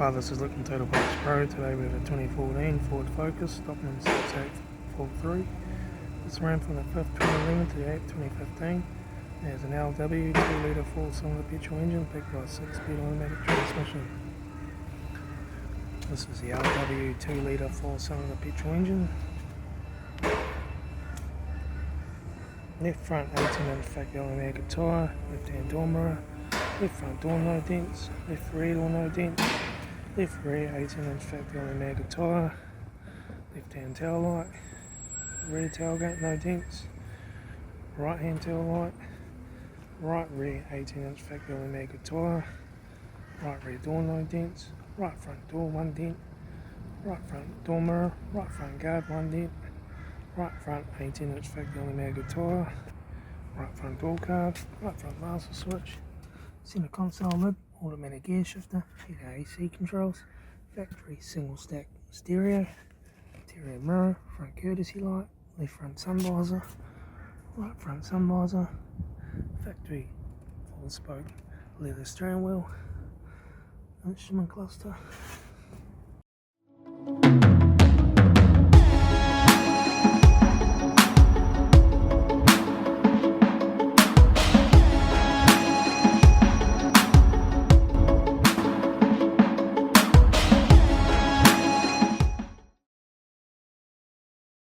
Hi, this is Litre Total Box Pro. Today we have a 2014 Ford Focus, Stockman 6843. This ran from the 5th 2011 to the 8th 2015. It has an LW 2-litre 4-cylinder petrol engine backed by a 6-speed automatic transmission. This is the LW 2-litre 4-cylinder petrol engine. Left front 18-inch factory automatic tyre, left hand door mirror, left front door no dents, left rear door no dents, left rear 18-inch factory automatic tyre, left hand tail light, rear tailgate no dents, right hand tail light, right rear 18-inch factory automatic tyre, right rear door no dents, right front door 1 dent, right front door mirror, right front guard 1 dent, right front 18-inch factory automatic tyre, right front door card, right front master switch, center console lid, automatic gear shifter, heater AC controls, factory single stack stereo, interior mirror, front courtesy light, left front sun visor, right front sun visor, factory 4-spoke leather steering wheel, instrument cluster,